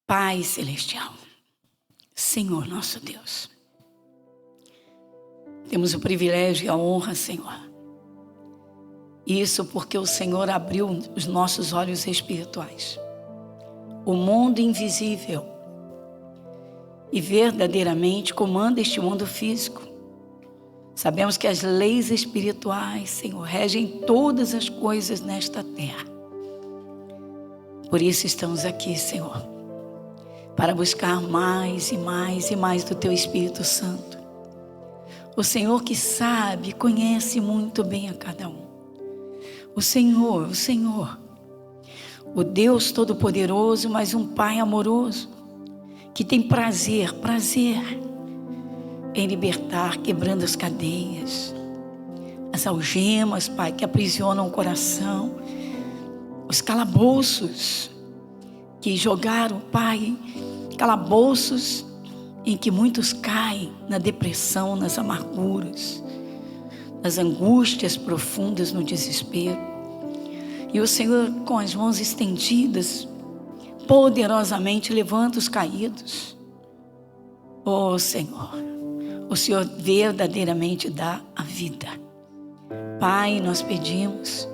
Pai Celestial, Senhor nosso Deus, temos o privilégio e a honra, Senhor. Isso porque o Senhor abriu os nossos olhos espirituais. O mundo invisível e verdadeiramente comanda este mundo físico. Sabemos que as leis espirituais, Senhor, regem todas as coisas nesta terra. Por isso estamos aqui, Senhor, para buscar mais e mais e mais do Teu Espírito Santo. O Senhor que sabe, conhece muito bem a cada um. O Senhor, o Deus Todo-Poderoso, mas um Pai amoroso, que tem prazer em libertar, quebrando as cadeias, as algemas, Pai, que aprisionam o coração, os calabouços que jogaram, Pai, calabouços em que muitos caem na depressão, nas amarguras, nas angústias profundas, no desespero. E o Senhor, com as mãos estendidas, poderosamente levanta os caídos. Oh Senhor, o Senhor verdadeiramente dá a vida. Pai, nós pedimos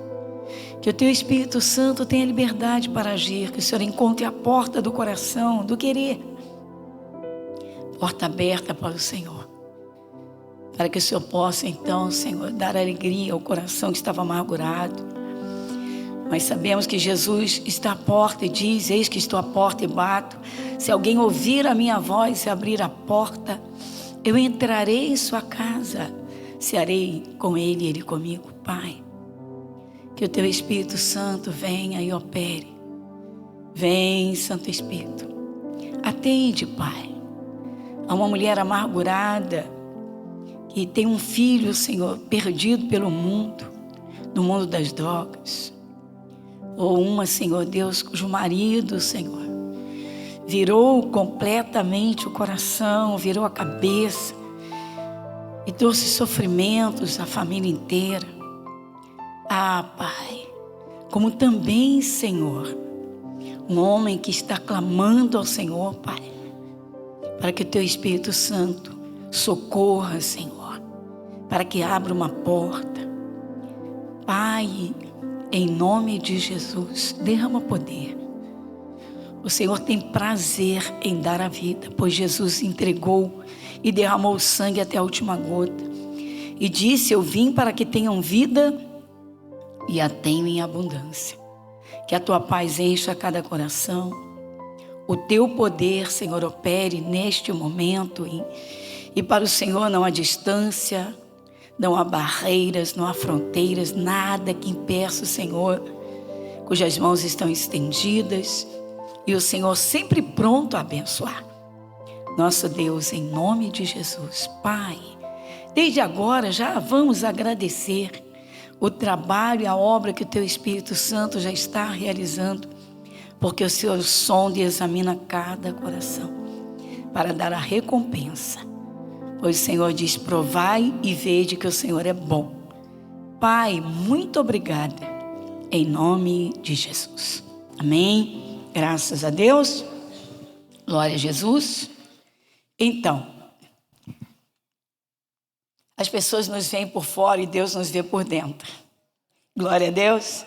que o Teu Espírito Santo tenha liberdade para agir, que o Senhor encontre a porta do coração, do querer, porta aberta para o Senhor, para que o Senhor possa então, Senhor, dar alegria ao coração que estava amargurado. Nós sabemos que Jesus está à porta e diz: eis que estou à porta e bato. Se alguém ouvir a minha voz e abrir a porta, eu entrarei em sua casa, cearei com ele e ele comigo. Pai, que o Teu Espírito Santo venha e opere. Vem, Santo Espírito, atende, Pai. Há uma mulher amargurada que tem um filho, Senhor, perdido pelo mundo, no mundo das drogas. Ou uma, Senhor Deus, cujo marido, Senhor, virou completamente o coração, virou a cabeça e trouxe sofrimentos à família inteira. Ah, Pai, como também, Senhor, um homem que está clamando ao Senhor, Pai, para que o Teu Espírito Santo socorra, Senhor, para que abra uma porta. Pai, em nome de Jesus, derrama poder. O Senhor tem prazer em dar a vida, pois Jesus entregou e derramou o sangue até a última gota. E disse: eu vim para que tenham vida e a tenham em abundância. Que a Tua paz encha cada coração. O Teu poder, Senhor, opere neste momento. E para o Senhor não há distância, não há barreiras, não há fronteiras, nada que impeça o Senhor, cujas mãos estão estendidas. E o Senhor sempre pronto a abençoar. Nosso Deus, em nome de Jesus, Pai, desde agora já vamos agradecer o trabalho e a obra que o Teu Espírito Santo já está realizando, porque o Senhor sonda e examina cada coração para dar a recompensa. Pois o Senhor diz: provai e vede que o Senhor é bom. Pai, muito obrigada, em nome de Jesus. Amém. Graças a Deus. Glória a Jesus. Então, as pessoas nos veem por fora e Deus nos vê por dentro. Glória a Deus.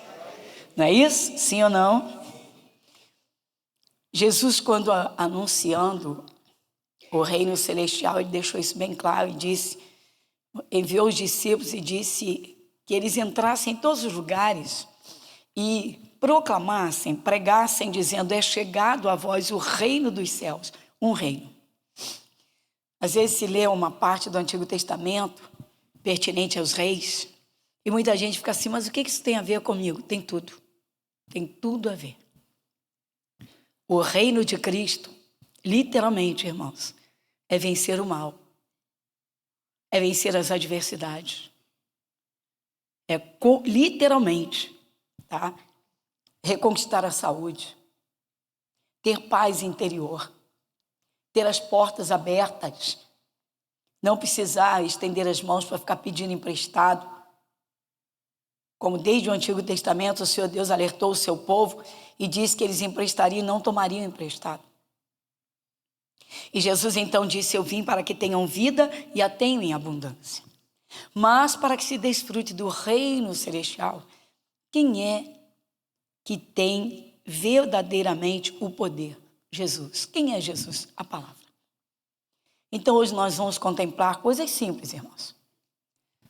Não é isso? Sim ou não? Jesus, quando anunciando o reino celestial, ele deixou isso bem claro e disse, enviou os discípulos e disse que eles entrassem em todos os lugares e proclamassem, pregassem, dizendo: é chegado a vós o reino dos céus. Um reino. Às vezes se lê uma parte do Antigo Testamento pertinente aos reis e muita gente fica assim: mas o que isso tem a ver comigo? Tem tudo. Tem tudo a ver. O reino de Cristo, literalmente, irmãos, é vencer o mal. É vencer as adversidades. É literalmente, tá? Reconquistar a saúde. Ter paz interior. Ter as portas abertas. Não precisar estender as mãos para ficar pedindo emprestado. Como desde o Antigo Testamento o Senhor Deus alertou o seu povo e disse que eles emprestariam e não tomariam emprestado. E Jesus então disse: eu vim para que tenham vida e a tenham em abundância. Mas para que se desfrute do reino celestial, quem é que tem verdadeiramente o poder? Jesus. Quem é Jesus? A palavra. Então hoje nós vamos contemplar coisas simples, irmãos,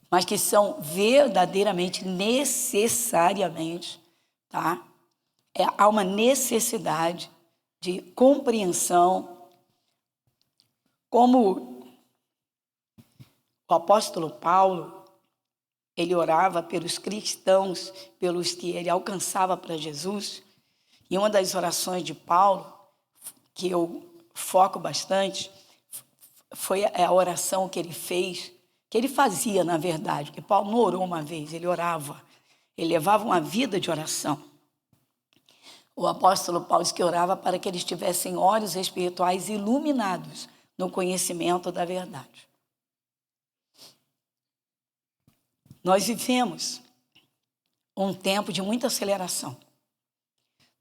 mas que são verdadeiramente, necessariamente, tá? Há uma necessidade de compreensão, como o apóstolo Paulo, ele orava pelos cristãos, pelos que ele alcançava para Jesus. E uma das orações de Paulo, que eu foco bastante, foi a oração que ele fez, que ele fazia, na verdade, porque Paulo não orou uma vez, ele orava, ele levava uma vida de oração. O apóstolo Paulo disse que orava para que eles tivessem olhos espirituais iluminados no conhecimento da verdade. Nós vivemos um tempo de muita aceleração.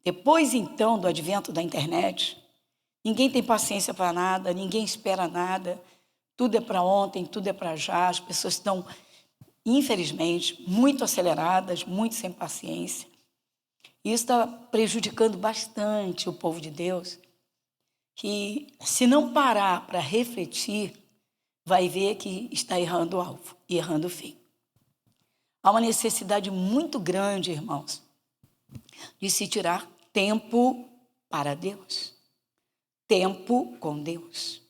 Depois, então, do advento da internet, ninguém tem paciência para nada, ninguém espera nada, tudo é para ontem, tudo é para já. As pessoas estão, infelizmente, muito aceleradas, muito sem paciência. Isso está prejudicando bastante o povo de Deus, que se não parar para refletir, vai ver que está errando o alvo e errando o fim. Há uma necessidade muito grande, irmãos, de se tirar tempo para Deus, tempo com Deus.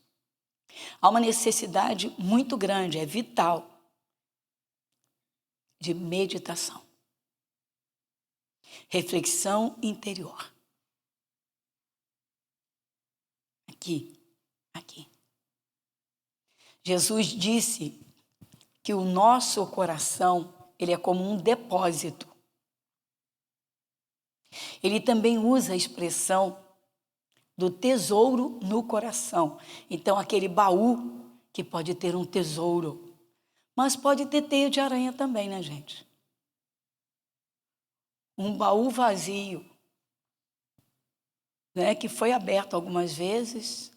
Há uma necessidade muito grande, é vital, de meditação, reflexão interior. Aqui. Jesus disse que o nosso coração, ele é como um depósito. Ele também usa a expressão do tesouro no coração. Então, aquele baú que pode ter um tesouro, mas pode ter teia de aranha também, né, gente? Um baú vazio, né, que foi aberto algumas vezes,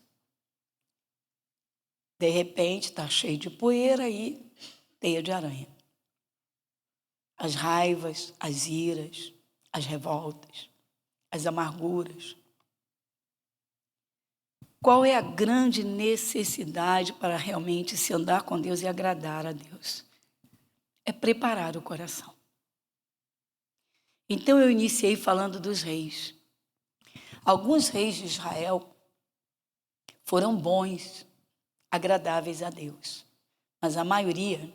de repente está cheio de poeira e teia de aranha. As raivas, as iras, as revoltas, as amarguras. Qual é a grande necessidade para realmente se andar com Deus e agradar a Deus? É preparar o coração. Então eu iniciei falando dos reis. Alguns reis de Israel foram bons, agradáveis a Deus, mas a maioria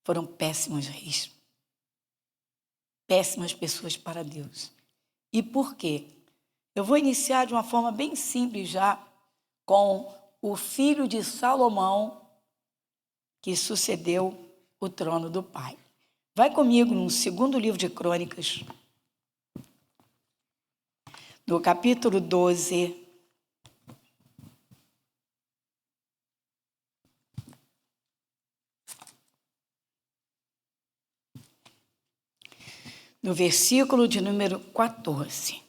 foram péssimos reis, péssimas pessoas para Deus. E por quê? Eu vou iniciar de uma forma bem simples já com o filho de Salomão, que sucedeu o trono do pai. Vai comigo no segundo livro de Crônicas, no capítulo 12, no versículo de número 14.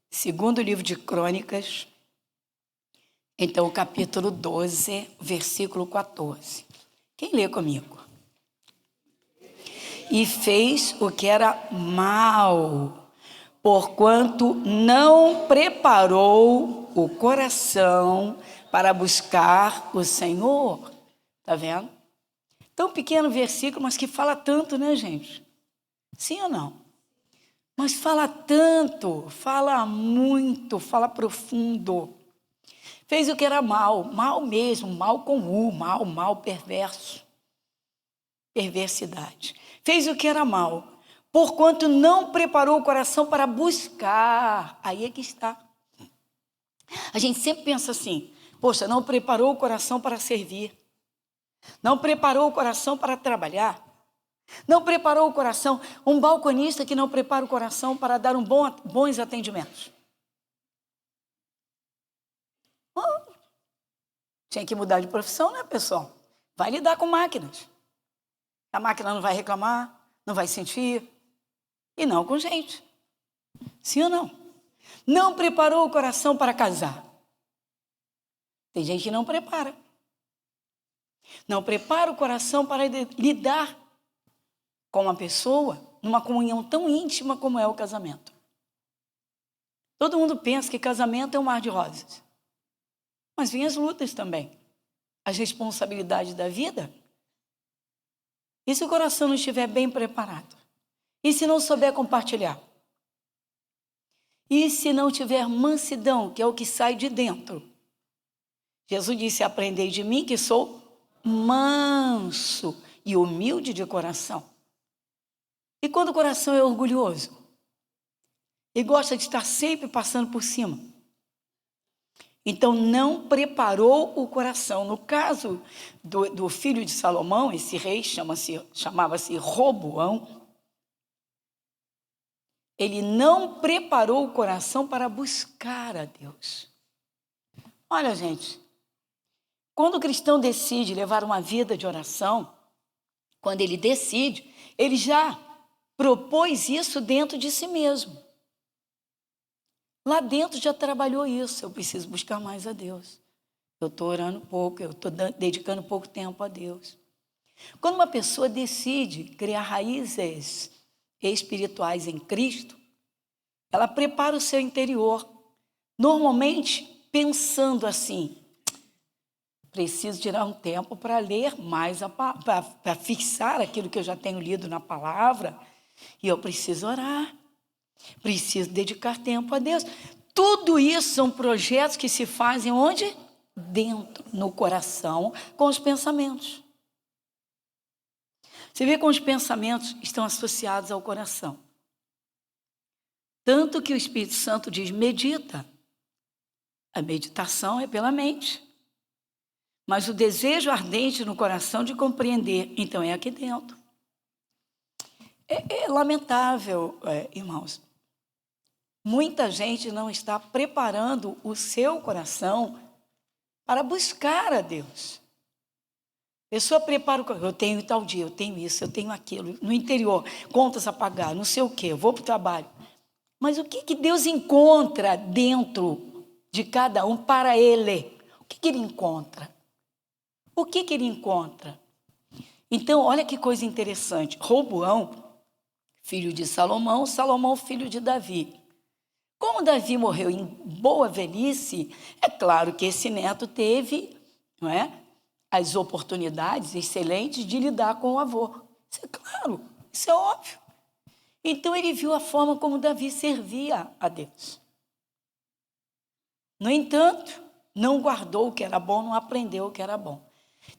Segundo livro de Crônicas, então o capítulo 12, versículo 14. Quem lê comigo? E fez o que era mal, porquanto não preparou o coração para buscar o Senhor. Está vendo? Tão pequeno versículo, mas que fala tanto, né, gente? Sim ou não? Mas fala tanto, fala muito, fala profundo. Fez o que era mal, mal mesmo, mal com U, mal, perverso. Perversidade. Fez o que era mal, porquanto não preparou o coração para buscar. Aí é que está. A gente sempre pensa assim, poxa, não preparou o coração para servir. Não preparou o coração para trabalhar. Não preparou o coração. Um balconista que não prepara o coração para dar bons atendimentos. Tinha que mudar de profissão, né, pessoal? vai lidar com máquinas. A máquina não vai reclamar, não vai sentir, e não com gente. Sim ou não? Não preparou o coração para casar. Tem gente que não prepara. Não prepara o coração para lidar com uma pessoa numa comunhão tão íntima como é o casamento. Todo mundo pensa que casamento é um mar de rosas. Mas vem as lutas também. As responsabilidades da vida. E se o coração não estiver bem preparado? E se não souber compartilhar? E se não tiver mansidão, que é o que sai de dentro? Jesus disse, aprendei de mim que sou manso e humilde de coração. E quando o coração é orgulhoso? E gosta de estar sempre passando por cima. Então não preparou o coração. No caso do filho de Salomão, esse rei chamava-se Roboão. Ele não preparou o coração para buscar a Deus. Olha, gente, quando o cristão decide levar uma vida de oração, quando ele decide, ele já propôs isso dentro de si mesmo. Lá dentro já trabalhou isso. Eu preciso buscar mais a Deus. Eu estou orando pouco, eu estou dedicando pouco tempo a Deus. Quando uma pessoa decide criar raízes espirituais em Cristo, ela prepara o seu interior, normalmente pensando assim, preciso tirar um tempo para ler mais, para fixar aquilo que eu já tenho lido na palavra, e eu preciso orar. Preciso dedicar tempo a Deus. Tudo isso são projetos que se fazem onde? Dentro, no coração, com os pensamentos. Você vê como os pensamentos estão associados ao coração. Tanto que o Espírito Santo diz, medita. A meditação é pela mente. Mas o desejo ardente no coração de compreender, então é aqui dentro. É lamentável, irmãos. Muita gente não está preparando o seu coração para buscar a Deus. A pessoa prepara o coração, eu tenho tal dia, eu tenho isso, eu tenho aquilo. No interior, contas a pagar, não sei o quê, eu vou para o trabalho. Mas o que Deus encontra dentro de cada um para Ele? O que Ele encontra? O que Ele encontra? Então, olha que coisa interessante. Roboão, filho de Salomão, Salomão, filho de Davi. Como Davi morreu em boa velhice, é claro que esse neto teve, não é, as oportunidades excelentes de lidar com o avô. Isso é claro, isso é óbvio. Então ele viu a forma como Davi servia a Deus. No entanto, não guardou o que era bom, não aprendeu o que era bom.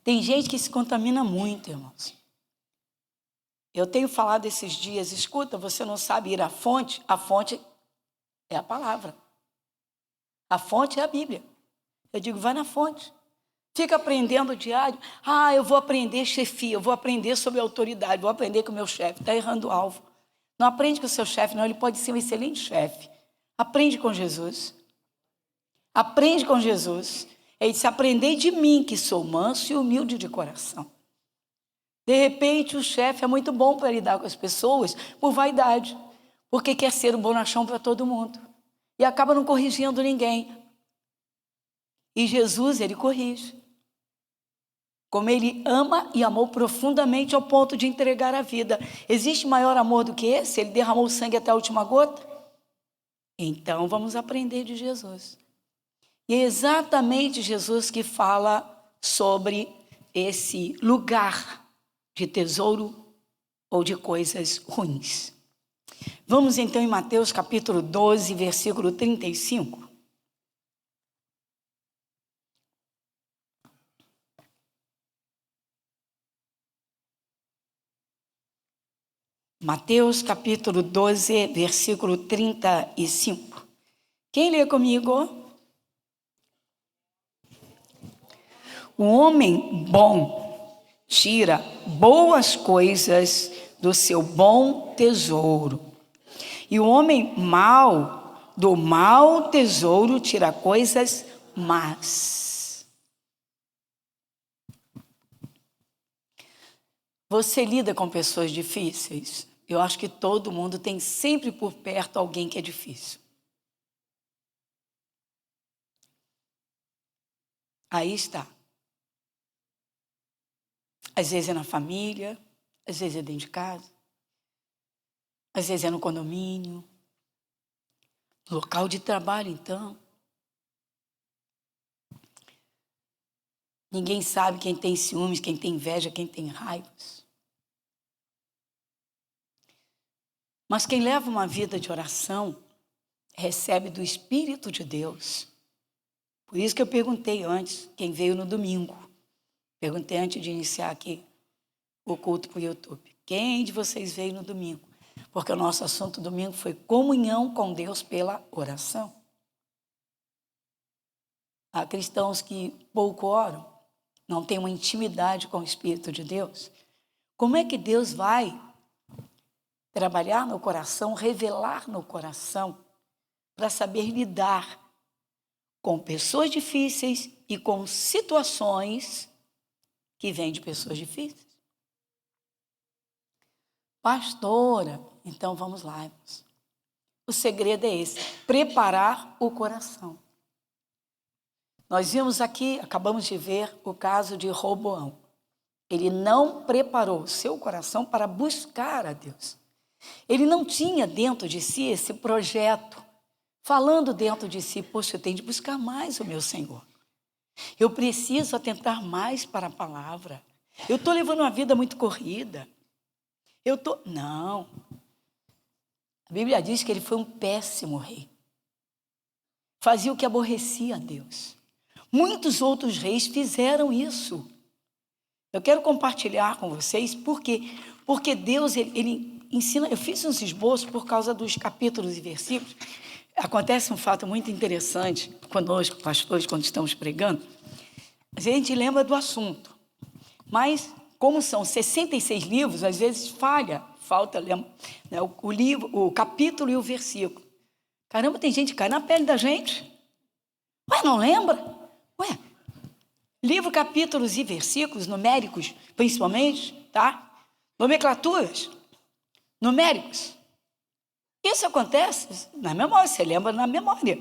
Tem gente que se contamina muito, irmãos. Eu tenho falado esses dias, escuta, você não sabe ir à fonte? A fonte é a palavra. A fonte é a Bíblia. Eu digo, vai na fonte. Fica aprendendo diário. Eu vou aprender chefia, eu vou aprender sobre autoridade, vou aprender com o meu chefe. Está errando o alvo. Não aprende com o seu chefe, não. Ele pode ser um excelente chefe. Aprende com Jesus. Aprende com Jesus. Ele disse, aprendei de mim, que sou manso e humilde de coração. De repente, o chefe é muito bom para lidar com as pessoas por vaidade, porque quer ser um bonachão para todo mundo. E acaba não corrigindo ninguém. E Jesus, ele corrige. Como ele ama e amou profundamente ao ponto de entregar a vida. Existe maior amor do que esse? Ele derramou o sangue até a última gota? Então, vamos aprender de Jesus. E é exatamente Jesus que fala sobre esse lugar de tesouro ou de coisas ruins. Vamos então em Mateus capítulo 12, versículo 35. Mateus capítulo 12, versículo 35. Quem lê comigo? O homem bom tira boas coisas do seu bom tesouro. E o homem mau, do mau tesouro, tira coisas más. Você lida com pessoas difíceis? Eu acho que todo mundo tem sempre por perto alguém que é difícil. Aí está. Às vezes é na família, às vezes é dentro de casa, às vezes é no condomínio, no local de trabalho, então. Ninguém sabe quem tem ciúmes, quem tem inveja, quem tem raivas. Mas quem leva uma vida de oração recebe do Espírito de Deus. Por isso que eu perguntei antes, quem veio no domingo. Perguntei antes de iniciar aqui o culto para o YouTube. Quem de vocês veio no domingo? Porque o nosso assunto domingo foi comunhão com Deus pela oração. Há cristãos que pouco oram, não têm uma intimidade com o Espírito de Deus. Como é que Deus vai trabalhar no coração, revelar no coração, para saber lidar com pessoas difíceis e com situações que vêm de pessoas difíceis? Pastora, então vamos lá, irmãos. O segredo é esse, preparar o coração. Nós vimos aqui, acabamos de ver o caso de Roboão. Ele não preparou o seu coração para buscar a Deus. Ele não tinha dentro de si esse projeto, falando dentro de si, poxa, eu tenho de buscar mais o meu Senhor. Eu preciso atentar mais para a palavra. Eu estou levando uma vida muito corrida. Não. A Bíblia diz que ele foi um péssimo rei. Fazia o que aborrecia a Deus. Muitos outros reis fizeram isso. Eu quero compartilhar com vocês porque Deus, ele ensina. Eu fiz uns esboços por causa dos capítulos e versículos. Acontece um fato muito interessante conosco, pastores, quando estamos pregando. A gente lembra do assunto, mas como são 66 livros, às vezes falta né, o livro, o capítulo e o versículo. Caramba, tem gente que cai na pele da gente. Ué, não lembra? Ué, livro, capítulos e versículos, numéricos, principalmente, tá? Nomenclaturas, numéricos. Isso acontece na memória, você lembra na memória.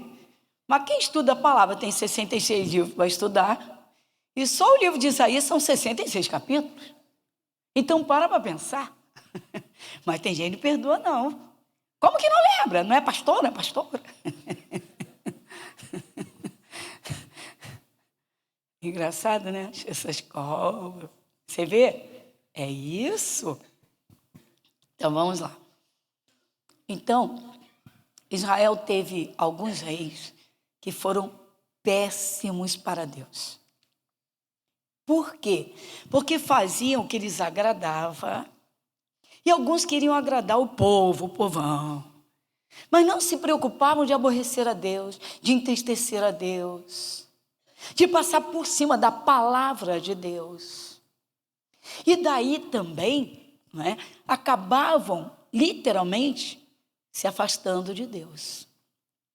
Mas quem estuda a palavra tem 66 livros para estudar, e só o livro de Isaías são 66 capítulos. Então, para pensar. Mas tem gente que não perdoa, não. Como que não lembra? Não é pastor, não é pastora? Engraçado, né? Essas cobras. Você vê? É isso. Então, vamos lá. Então, Israel teve alguns reis que foram péssimos para Deus. Por quê? Porque faziam o que lhes agradava e alguns queriam agradar o povo, o povão. Mas não se preocupavam de aborrecer a Deus, de entristecer a Deus, de passar por cima da palavra de Deus. E daí também, né, acabavam literalmente se afastando de Deus.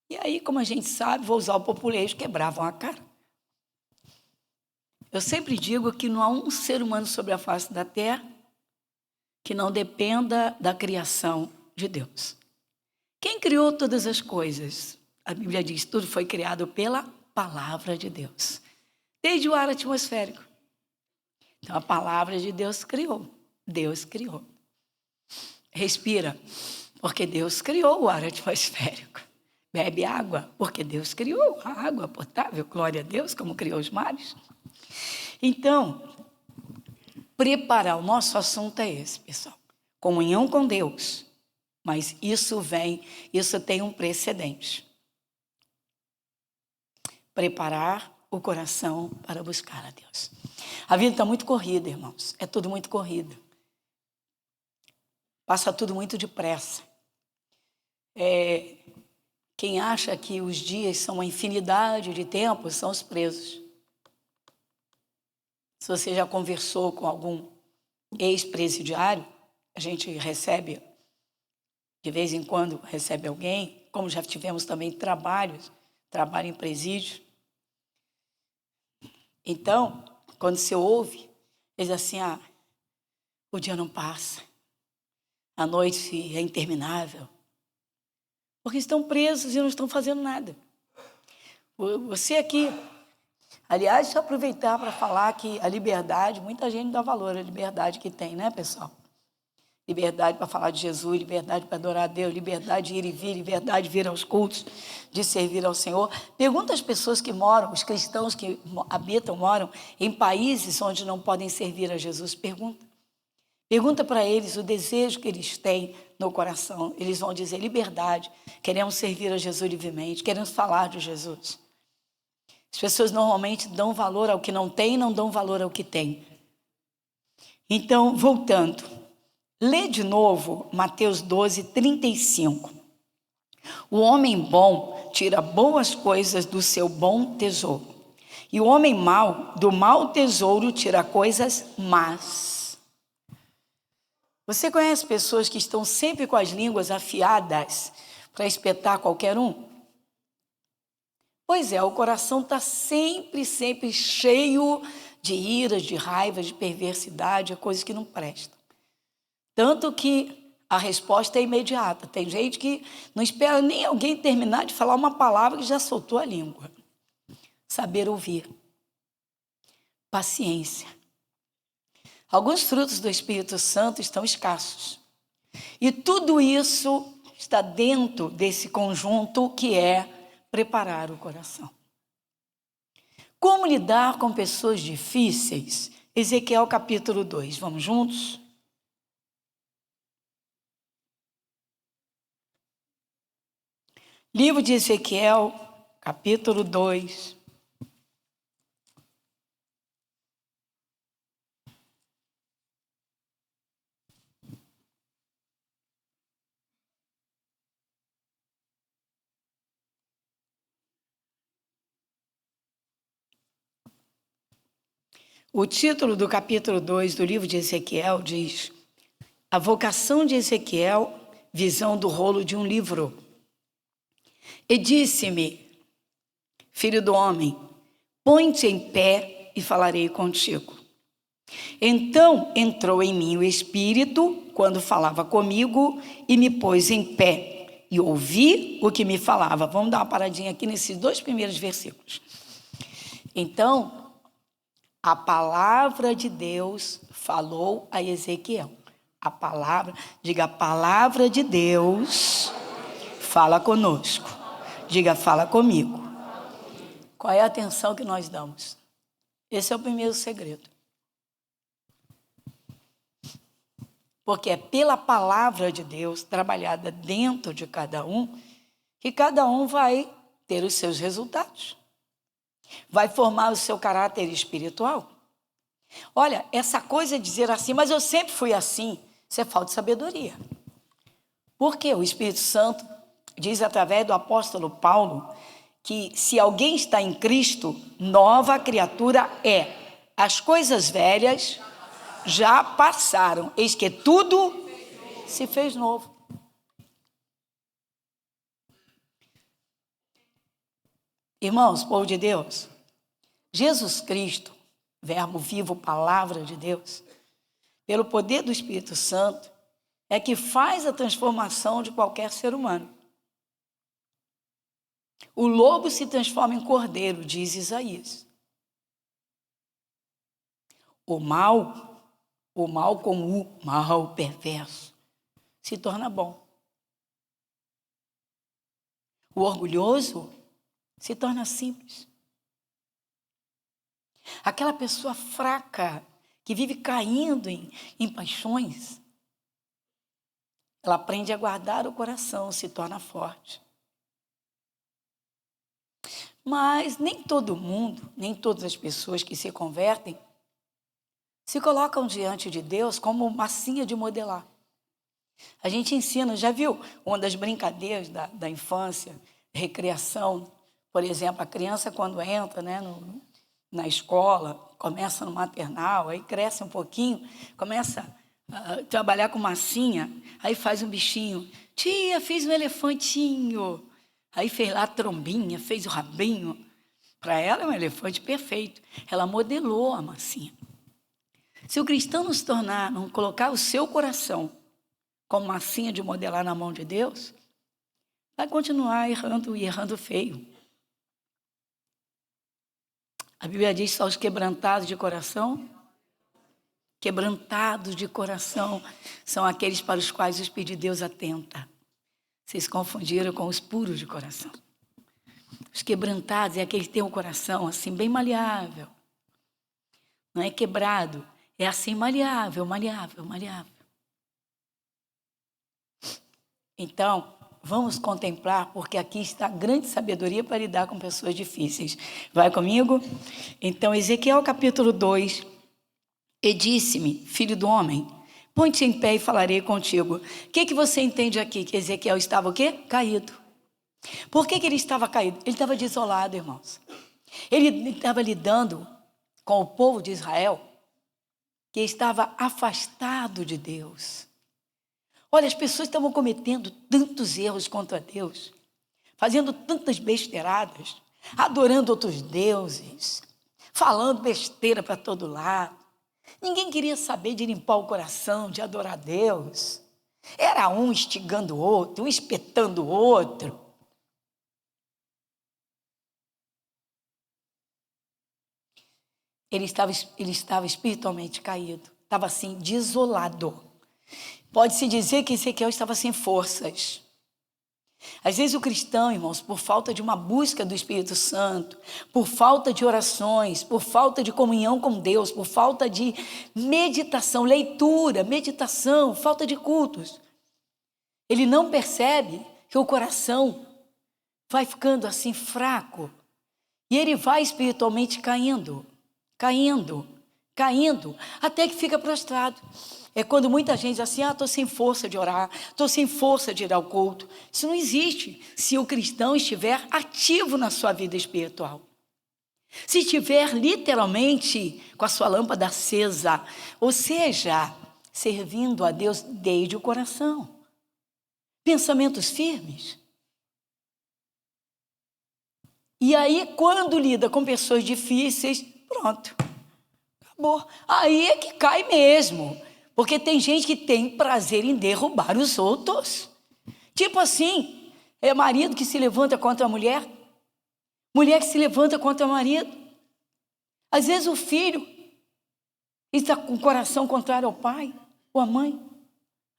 E aí, como a gente sabe, vou usar o populês, quebravam a cara. Eu sempre digo que não há um ser humano sobre a face da terra que não dependa da criação de Deus. Quem criou todas as coisas? A Bíblia diz, tudo foi criado pela palavra de Deus. Desde o ar atmosférico. Então, a palavra de Deus criou. Deus criou. Respira, porque Deus criou o ar atmosférico. Bebe água, porque Deus criou a água potável. Glória a Deus, como criou os mares. Então, preparar, o nosso assunto é esse, pessoal. Comunhão com Deus. Mas isso tem um precedente. Preparar o coração para buscar a Deus. A vida está muito corrida, irmãos. É tudo muito corrido. Passa tudo muito depressa. Quem acha que os dias são uma infinidade de tempo são os presos. Se você já conversou com algum ex-presidiário, a gente recebe, de vez em quando recebe alguém, como já tivemos também trabalho em presídio. Então, quando você ouve, diz assim, o dia não passa, a noite é interminável, porque estão presos e não estão fazendo nada. Você aqui, aliás, deixa eu aproveitar para falar que a liberdade, muita gente dá valor à liberdade que tem, né, pessoal? Liberdade para falar de Jesus, liberdade para adorar a Deus, liberdade de ir e vir, liberdade de vir aos cultos, de servir ao Senhor. Pergunta às pessoas que moram, os cristãos que moram em países onde não podem servir a Jesus. Pergunta para eles o desejo que eles têm no coração. Eles vão dizer liberdade, queremos servir a Jesus livremente, queremos falar de Jesus. As pessoas normalmente dão valor ao que não tem e não dão valor ao que tem. Então, voltando, lê de novo Mateus 12, 35. O homem bom tira boas coisas do seu bom tesouro, e o homem mau, do mau tesouro, tira coisas más. Você conhece pessoas que estão sempre com as línguas afiadas para espetar qualquer um? Pois é, o coração está sempre cheio de ira, de raiva, de perversidade, coisas que não prestam. Tanto que a resposta é imediata. Tem gente que não espera nem alguém terminar de falar uma palavra que já soltou a língua. Saber ouvir. Paciência. Alguns frutos do Espírito Santo estão escassos. E tudo isso está dentro desse conjunto que é preparar o coração. Como lidar com pessoas difíceis? Ezequiel capítulo 2. Vamos juntos? Livro de Ezequiel, capítulo 2. O título do capítulo 2 do livro de Ezequiel diz: A vocação de Ezequiel, visão do rolo de um livro. E disse-me, filho do homem, põe-te em pé e falarei contigo. Então entrou em mim o Espírito, quando falava comigo, e me pôs em pé, e ouvi o que me falava. Vamos dar uma paradinha aqui nesses 2 primeiros versículos. Então, a palavra de Deus falou a Ezequiel. A palavra de Deus fala conosco. Diga, fala comigo. Qual é a atenção que nós damos? Esse é o primeiro segredo. Porque é pela palavra de Deus, trabalhada dentro de cada um, que cada um vai ter os seus resultados. Vai formar o seu caráter espiritual. Olha, essa coisa de dizer assim, mas eu sempre fui assim, isso é falta de sabedoria. Porque o Espírito Santo diz através do apóstolo Paulo que se alguém está em Cristo, nova criatura é. As coisas velhas já passaram, eis que tudo se fez novo. Irmãos, povo de Deus, Jesus Cristo, verbo vivo, palavra de Deus, pelo poder do Espírito Santo, é que faz a transformação de qualquer ser humano. O lobo se transforma em cordeiro, diz Isaías. O mal como o mal perverso, se torna bom. O orgulhoso se torna simples. Aquela pessoa fraca, que vive caindo em paixões, ela aprende a guardar o coração, se torna forte. Mas nem todo mundo, nem todas as pessoas que se convertem, se colocam diante de Deus como massinha de modelar. A gente ensina, já viu uma das brincadeiras da infância, recreação, por exemplo, a criança quando entra, né, na escola, começa no maternal, aí cresce um pouquinho, começa a trabalhar com massinha, aí faz um bichinho. Tia, fiz um elefantinho. Aí fez lá a trombinha, fez o rabinho. Para ela é um elefante perfeito. Ela modelou a massinha. Se o cristão não se tornar, não colocar o seu coração como massinha de modelar na mão de Deus, vai continuar errando e errando feio. A Bíblia diz só os quebrantados de coração. Quebrantados de coração são aqueles para os quais o Espírito de Deus atenta. Vocês confundiram com os puros de coração. Os quebrantados é aquele que tem o coração assim bem maleável. Não é quebrado, é assim maleável, maleável, maleável. Então, vamos contemplar, porque aqui está a grande sabedoria para lidar com pessoas difíceis. Vai comigo? Então, Ezequiel capítulo 2, e disse-me, filho do homem, põe-te em pé e falarei contigo. O que você entende aqui? Que Ezequiel estava o quê? Caído. Por que ele estava caído? Ele estava desolado, irmãos. Ele estava lidando com o povo de Israel, que estava afastado de Deus. Olha, as pessoas estavam cometendo tantos erros contra Deus, fazendo tantas besteiradas, adorando outros deuses, falando besteira para todo lado. Ninguém queria saber de limpar o coração, de adorar Deus. Era um instigando o outro, um espetando o outro. Ele estava espiritualmente caído, estava assim, desolado. Pode-se dizer que Ezequiel estava sem forças. Às vezes o cristão, irmãos, por falta de uma busca do Espírito Santo, por falta de orações, por falta de comunhão com Deus, por falta de meditação, leitura, meditação, falta de cultos, ele não percebe que o coração vai ficando assim fraco e ele vai espiritualmente caindo, até que fica prostrado. É quando muita gente diz assim, estou sem força de orar, estou sem força de ir ao culto. Isso não existe se o cristão estiver ativo na sua vida espiritual. Se estiver literalmente com a sua lâmpada acesa, ou seja, servindo a Deus desde o coração. Pensamentos firmes. E aí, quando lida com pessoas difíceis, pronto, acabou. Aí é que cai mesmo. Porque tem gente que tem prazer em derrubar os outros. Tipo assim, é marido que se levanta contra a mulher, mulher que se levanta contra o marido. Às vezes o filho está com o coração contrário ao pai, ou à mãe,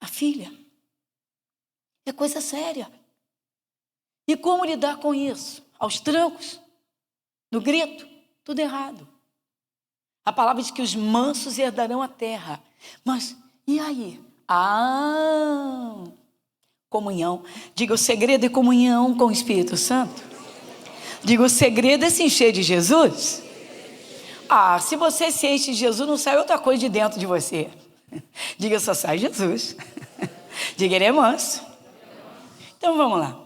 à filha. É coisa séria. E como lidar com isso? Aos trancos, no grito, tudo errado. A palavra diz que os mansos herdarão a terra. Mas, e aí? Comunhão. Diga, o segredo é comunhão com o Espírito Santo. Diga, o segredo é se encher de Jesus. Se você se enche de Jesus, não sai outra coisa de dentro de você. Diga, só sai Jesus. Diga, ele é manso. Então, vamos lá.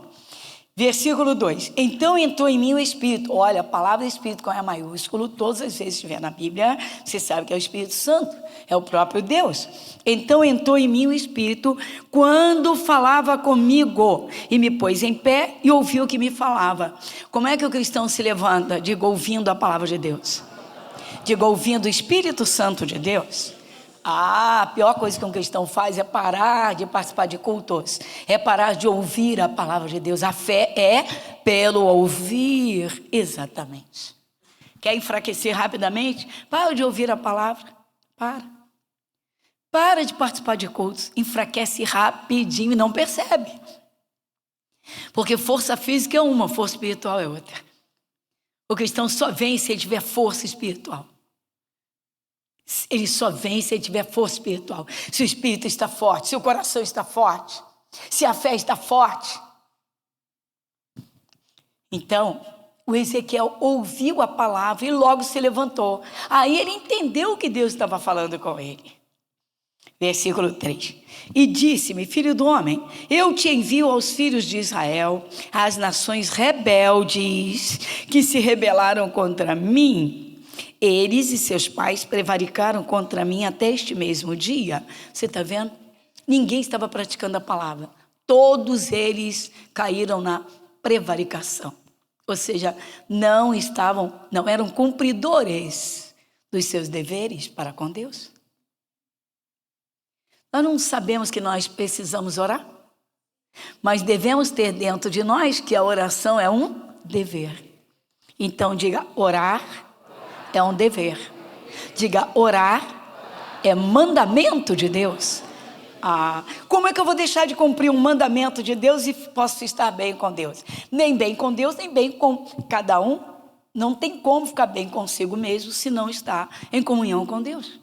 Versículo 2. Então entrou em mim o Espírito. Olha, a palavra Espírito com E maiúsculo, todas as vezes que estiver na Bíblia, você sabe que é o Espírito Santo, é o próprio Deus. Então entrou em mim o Espírito quando falava comigo e me pôs em pé e ouviu o que me falava. Como é que o cristão se levanta? Diga, ouvindo a palavra de Deus. Diga, ouvindo o Espírito Santo de Deus. A pior coisa que um cristão faz é parar de participar de cultos, é parar de ouvir a palavra de Deus. A fé é pelo ouvir, exatamente. Quer enfraquecer rapidamente? Para de ouvir a palavra, para de participar de cultos, enfraquece rapidinho e não percebe. Porque força física é uma, força espiritual é outra. O cristão só vem se ele tiver força espiritual. Ele só vem se ele tiver força espiritual. Se o espírito está forte, se o coração está forte, se a fé está forte. Então, o Ezequiel ouviu a palavra e logo se levantou. Aí ele entendeu o que Deus estava falando com ele. Versículo 3. E disse-me, filho do homem, eu te envio aos filhos de Israel, às nações rebeldes que se rebelaram contra mim. Eles e seus pais prevaricaram contra mim até este mesmo dia. Você está vendo? Ninguém estava praticando a palavra. Todos eles caíram na prevaricação. Ou seja, não eram cumpridores dos seus deveres para com Deus. Nós não sabemos que nós precisamos orar, mas devemos ter dentro de nós que a oração é um dever. Então diga, orar é um dever. Diga, orar é mandamento de Deus. Como é que eu vou deixar de cumprir um mandamento de Deus e posso estar bem com Deus? Nem bem com Deus, nem bem com cada um. Não tem como ficar bem consigo mesmo se não está em comunhão com Deus.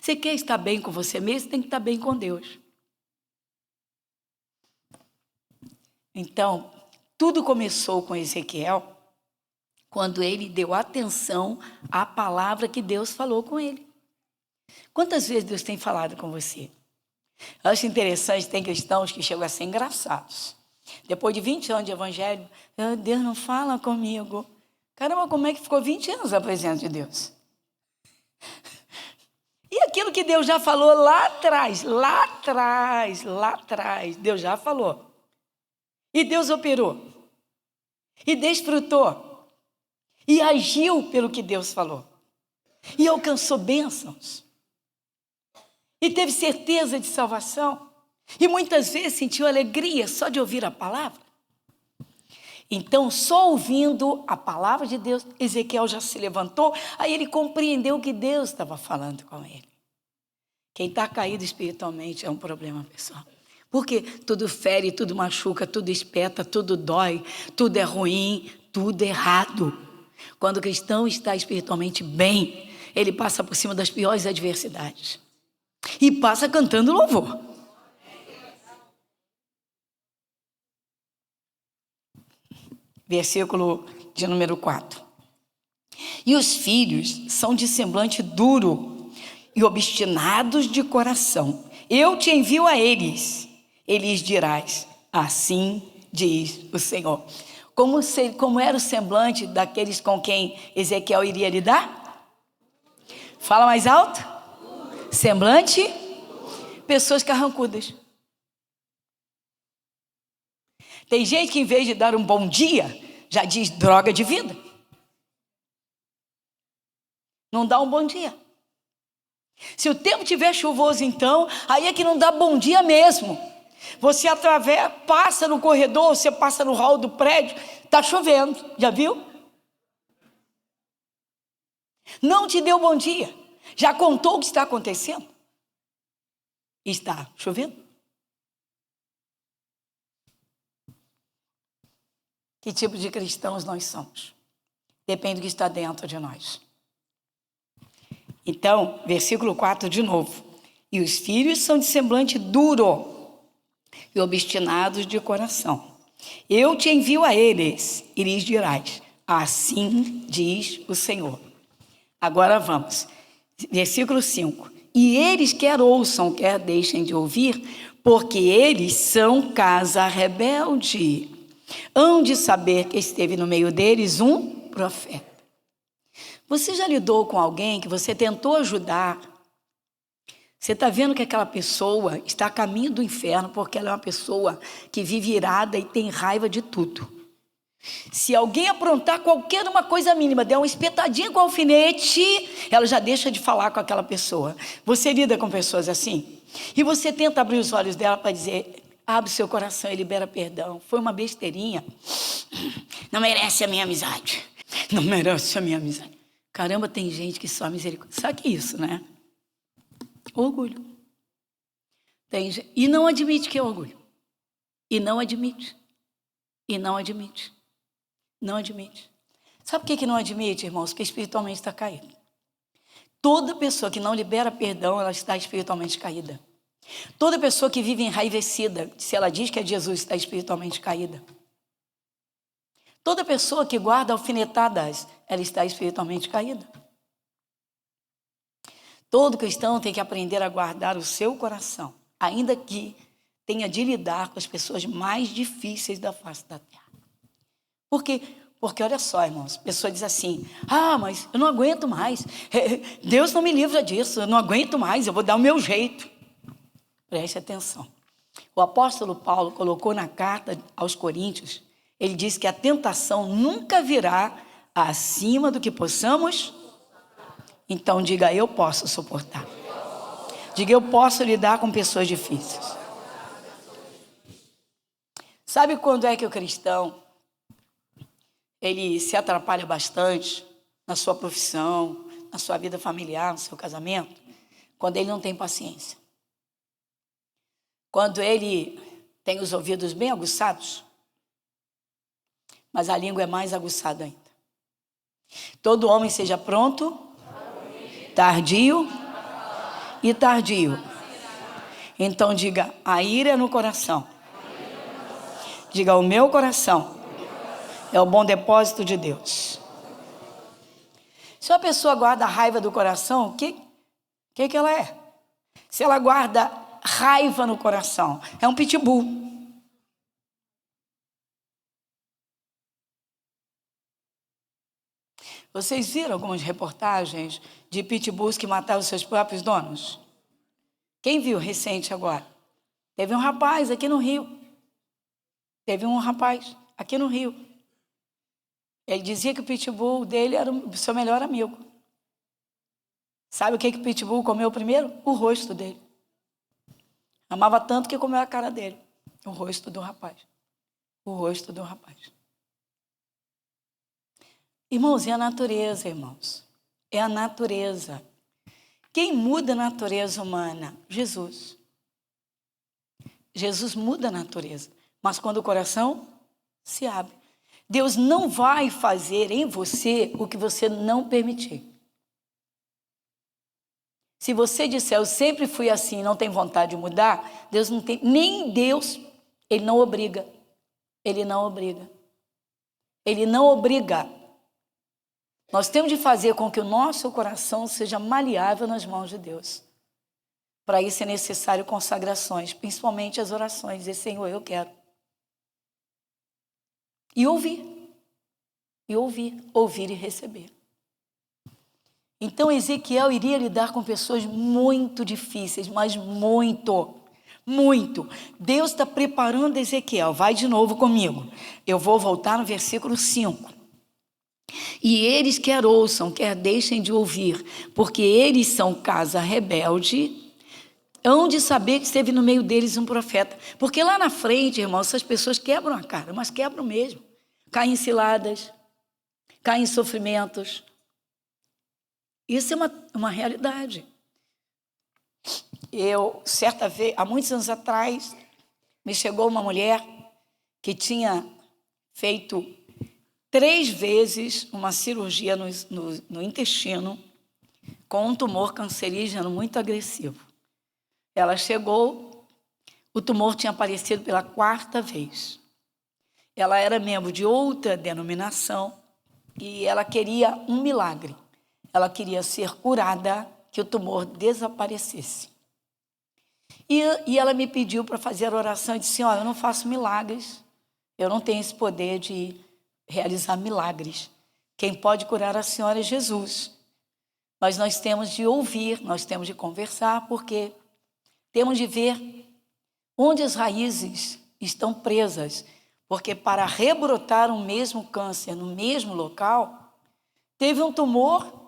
Você quer estar bem com você mesmo, tem que estar bem com Deus. Então, tudo começou com Ezequiel, quando ele deu atenção à palavra que Deus falou com ele. Quantas vezes Deus tem falado com você? Eu acho interessante, tem cristãos que chegam a ser engraçados. Depois de 20 anos de evangelho, Deus não fala comigo. Caramba, como é que ficou 20 anos na presença de Deus? E aquilo que Deus já falou lá atrás, Deus já falou. E Deus operou. E desfrutou. E agiu pelo que Deus falou. E alcançou bênçãos. E teve certeza de salvação. E muitas vezes sentiu alegria só de ouvir a palavra. Então, só ouvindo a palavra de Deus, Ezequiel já se levantou, aí ele compreendeu que Deus estava falando com ele. Quem está caído espiritualmente é um problema, pessoal. Porque tudo fere, tudo machuca, tudo espeta, tudo dói, tudo é ruim, tudo é errado. Quando o cristão está espiritualmente bem, ele passa por cima das piores adversidades. E passa cantando louvor. Versículo de número 4. E os filhos são de semblante duro e obstinados de coração. Eu te envio a eles, e lhes dirás, assim diz o Senhor. Como era o semblante daqueles com quem Ezequiel iria lidar? Fala mais alto. Semblante, pessoas carrancudas. Tem gente que em vez de dar um bom dia, já diz droga de vida. Não dá um bom dia. Se o tempo estiver chuvoso então, aí é que não dá bom dia mesmo. Você passa no corredor, você passa no hall do prédio, está chovendo, já viu? Não te deu bom dia. Já contou o que está acontecendo? Está chovendo? Que tipo de cristãos nós somos? Depende do que está dentro de nós. Então, versículo 4 de novo. E os filhos são de semblante duro e obstinados de coração. Eu te envio a eles e lhes dirás, assim diz o Senhor. Agora vamos. Versículo 5. E eles quer ouçam, quer deixem de ouvir, porque eles são casa rebelde. Hão de saber que esteve no meio deles um profeta. Você já lidou com alguém que você tentou ajudar? Você está vendo que aquela pessoa está a caminho do inferno porque ela é uma pessoa que vive irada e tem raiva de tudo. Se alguém aprontar qualquer uma coisa mínima, der uma espetadinha com o alfinete, ela já deixa de falar com aquela pessoa. Você lida com pessoas assim? E você tenta abrir os olhos dela para dizer, abre o seu coração e libera perdão. Foi uma besteirinha. Não merece a minha amizade. Não merece a minha amizade. Caramba, tem gente que só misericórdia. Sabe que isso, né? Orgulho. E não admite que é orgulho. E não admite. E não admite. Não admite. Sabe por que não admite, irmãos? Porque espiritualmente está caído. Toda pessoa que não libera perdão, ela está espiritualmente caída. Toda pessoa que vive enraivecida, se ela diz que é Jesus, está espiritualmente caída. Toda pessoa que guarda alfinetadas, ela está espiritualmente caída. Todo cristão tem que aprender a guardar o seu coração, ainda que tenha de lidar com as pessoas mais difíceis da face da terra. Por quê? Porque olha só, irmãos, a pessoa diz assim, mas eu não aguento mais, Deus não me livra disso, eu não aguento mais, eu vou dar o meu jeito. Preste atenção. O apóstolo Paulo colocou na carta aos Coríntios, ele diz que a tentação nunca virá acima do que possamos. Então diga, eu posso suportar. Diga, eu posso lidar com pessoas difíceis. Sabe quando é que o cristão, ele se atrapalha bastante na sua profissão, na sua vida familiar, no seu casamento? Quando ele não tem paciência. Quando ele tem os ouvidos bem aguçados, mas a língua é mais aguçada ainda. Todo homem seja pronto, tardio e tardio. Então diga, a ira no coração. Diga, o meu coração é o bom depósito de Deus. Se uma pessoa guarda a raiva do coração, o que ela é? Se ela guarda raiva no coração, é um pitbull. Vocês viram algumas reportagens de pitbulls que mataram os seus próprios donos? Quem viu recente agora? Teve um rapaz aqui no Rio. Ele dizia que o pitbull dele era o seu melhor amigo. Sabe o que o pitbull comeu primeiro? O rosto dele. Amava tanto que comeu a cara dele. O rosto do rapaz. Irmãos, é a natureza, irmãos. É a natureza. Quem muda a natureza humana? Jesus. Jesus muda a natureza. Mas quando o coração se abre. Deus não vai fazer em você o que você não permitir. Se você disser, eu sempre fui assim e não tem vontade de mudar, Deus não tem, nem Deus, Ele não obriga. Nós temos de fazer com que o nosso coração seja maleável nas mãos de Deus. Para isso é necessário consagrações, principalmente as orações, dizer, Senhor, eu quero. E ouvir e receber. Então Ezequiel iria lidar com pessoas muito difíceis, mas muito. Deus está preparando Ezequiel, vai de novo comigo. Eu vou voltar no versículo 5. E eles quer ouçam, quer deixem de ouvir, porque eles são casa rebelde, hão de saber que esteve no meio deles um profeta. Porque lá na frente, irmãos, essas pessoas quebram a cara, mas quebram mesmo. Caem em ciladas, caem em sofrimentos. Isso é uma realidade. Certa vez, há muitos anos atrás, me chegou uma mulher que tinha feito 3 vezes uma cirurgia no intestino com um tumor cancerígeno muito agressivo. Ela chegou, o tumor tinha aparecido pela 4ª vez. Ela era membro de outra denominação e ela queria um milagre. Ela queria ser curada, que o tumor desaparecesse. E ela me pediu para fazer a oração e disse, olha, eu não faço milagres, eu não tenho esse poder de realizar milagres. Quem pode curar a senhora é Jesus. Mas nós temos de ouvir, nós temos de conversar, porque temos de ver onde as raízes estão presas. Porque para rebrotar um mesmo câncer no mesmo local, teve um tumor,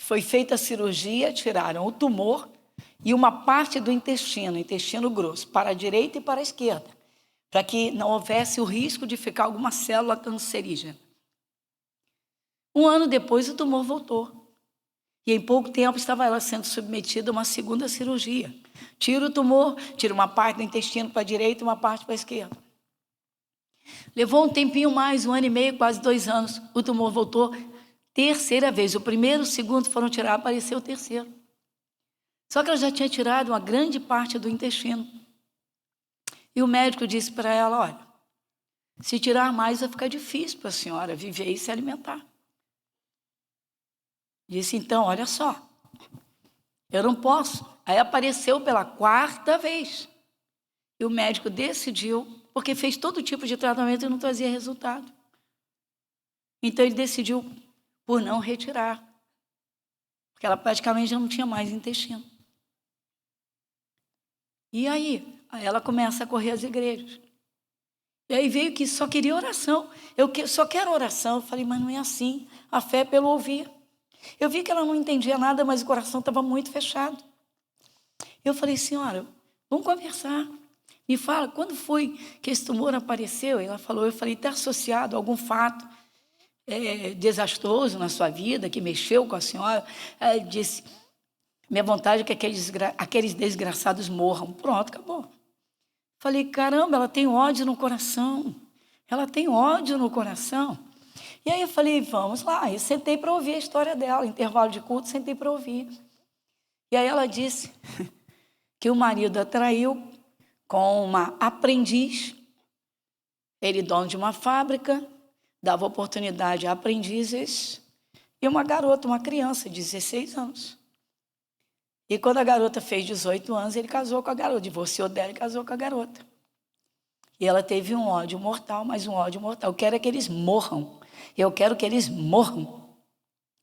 foi feita a cirurgia, tiraram o tumor e uma parte do intestino grosso, para a direita e para a esquerda, para que não houvesse o risco de ficar alguma célula cancerígena. 1 ano depois, o tumor voltou. E em pouco tempo estava ela sendo submetida a uma 2ª cirurgia. Tira o tumor, tira uma parte do intestino para a direita e uma parte para a esquerda. Levou um tempinho mais, 1 ano e meio, quase 2 anos, o tumor voltou. 3ª vez, o primeiro, o segundo foram tirados, apareceu o 3º. Só que ela já tinha tirado uma grande parte do intestino. E o médico disse para ela, olha, se tirar mais vai ficar difícil para a senhora viver e se alimentar. Disse, então, olha só, eu não posso. Aí apareceu pela 4ª vez. E o médico decidiu, porque fez todo tipo de tratamento e não trazia resultado. Então ele decidiu por não retirar. Porque ela praticamente já não tinha mais intestino. E aí ela começa a correr às igrejas. E aí veio que só queria oração. Eu só quero oração. Eu falei, mas não é assim. A fé é pelo ouvir. Eu vi que ela não entendia nada, mas o coração estava muito fechado. Eu falei, senhora, vamos conversar. Me fala, quando foi que esse tumor apareceu? Ela falou, eu falei, está associado a algum fato desastroso na sua vida, que mexeu com a senhora? Ela disse, minha vontade é que aqueles desgraçados morram. Pronto, acabou. Falei, caramba, ela tem ódio no coração. Ela tem ódio no coração. E aí eu falei, vamos lá. Eu sentei para ouvir a história dela, intervalo de culto, sentei para ouvir. E aí ela disse que o marido a traiu com uma aprendiz, ele dono de uma fábrica, dava oportunidade a aprendizes, e uma garota, uma criança de 16 anos. E quando a garota fez 18 anos, ele casou com a garota, divorciou dela e casou com a garota. E ela teve um ódio mortal, mas um ódio mortal. Eu quero é que eles morram. Eu quero que eles morram.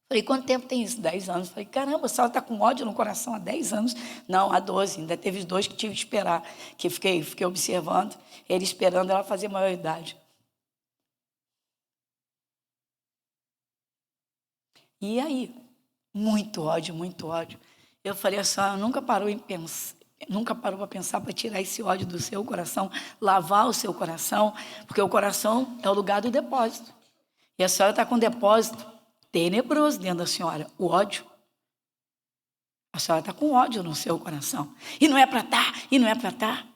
Falei, quanto tempo tem isso? 10 anos. Falei, caramba, a senhora está com ódio no coração há 10 anos? Não, há 12. Ainda teve 2 que tive que esperar, que fiquei observando, ele esperando ela fazer maioridade. E aí? Muito ódio, muito ódio. Eu falei, a senhora nunca parou para pensar para tirar esse ódio do seu coração, lavar o seu coração, porque o coração é o lugar do depósito. E a senhora está com um depósito tenebroso dentro da senhora, o ódio. A senhora está com ódio no seu coração. E não é para estar, e não é para estar.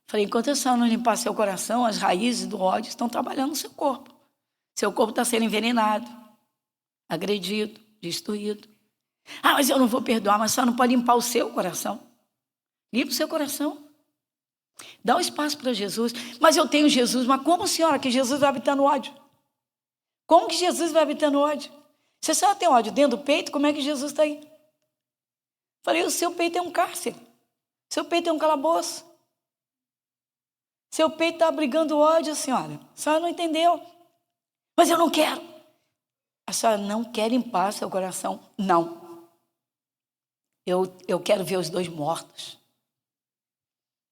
Falei, enquanto a senhora não limpar seu coração, as raízes do ódio estão trabalhando no seu corpo. Seu corpo está sendo envenenado, agredido, destruído. Ah, mas eu não vou perdoar, mas a senhora não pode limpar o seu coração. Limpa o seu coração. Dá um espaço para Jesus. Mas eu tenho Jesus. Mas como, senhora, que Jesus vai habitar no ódio? Como que Jesus vai habitar no ódio? Se a senhora tem ódio dentro do peito, como é que Jesus está aí? Falei, o seu peito é um cárcere. Seu peito é um calabouço. Seu peito está abrigando ódio, senhora. A senhora não entendeu. Mas eu não quero. A senhora não quer limpar seu coração? Não. Eu quero ver os 2 mortos.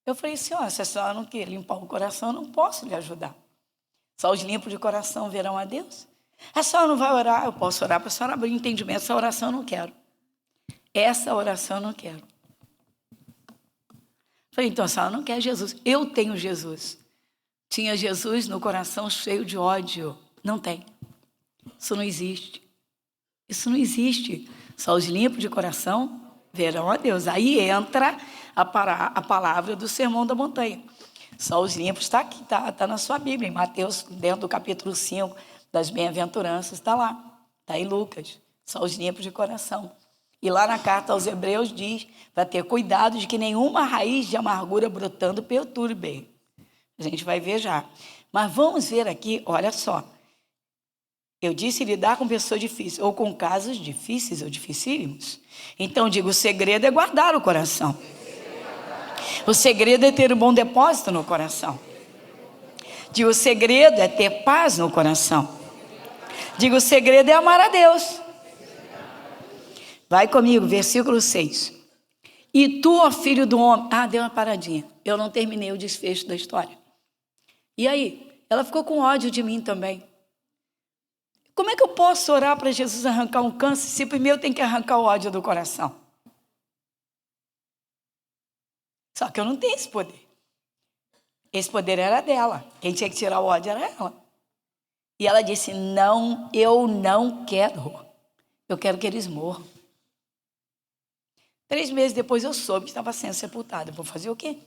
Eu falei, senhora, se a senhora não quer limpar o coração, eu não posso lhe ajudar. Só os limpos de coração verão a Deus. A senhora não vai orar? Eu posso orar para a senhora abrir entendimento. Essa oração eu não quero. Essa oração eu não quero. Falei, então a senhora não quer Jesus. Eu tenho Jesus. Tinha Jesus no coração cheio de ódio. Não tem. Isso não existe. Isso não existe. Só os limpos de coração verão a Deus. Aí entra a palavra do Sermão da Montanha. Só os limpos está aqui, está na sua Bíblia, em Mateus, dentro do capítulo 5 das bem-aventuranças, está lá. Está em Lucas. Só os limpos de coração. E lá na carta aos Hebreus diz, para ter cuidado de que nenhuma raiz de amargura brotando perturbe. A gente vai ver já. Mas vamos ver aqui, olha só. Eu disse lidar com pessoas difíceis, ou com casos difíceis ou dificílimos. Então, digo, o segredo é guardar o coração. O segredo é ter um bom depósito no coração. Digo, o segredo é ter paz no coração. Digo, o segredo é amar a Deus. Vai comigo, versículo 6. E tu, ó filho do homem... Ah, deu uma paradinha. Eu não terminei o desfecho da história. E aí? Ela ficou com ódio de mim também. Como é que eu posso orar para Jesus arrancar um câncer se primeiro tem que arrancar o ódio do coração? Só que eu não tenho esse poder. Esse poder era dela. Quem tinha que tirar o ódio era ela. E ela disse, não, eu não quero. Eu quero que eles morram. 3 meses depois eu soube que estava sendo sepultada. Eu vou fazer o quê?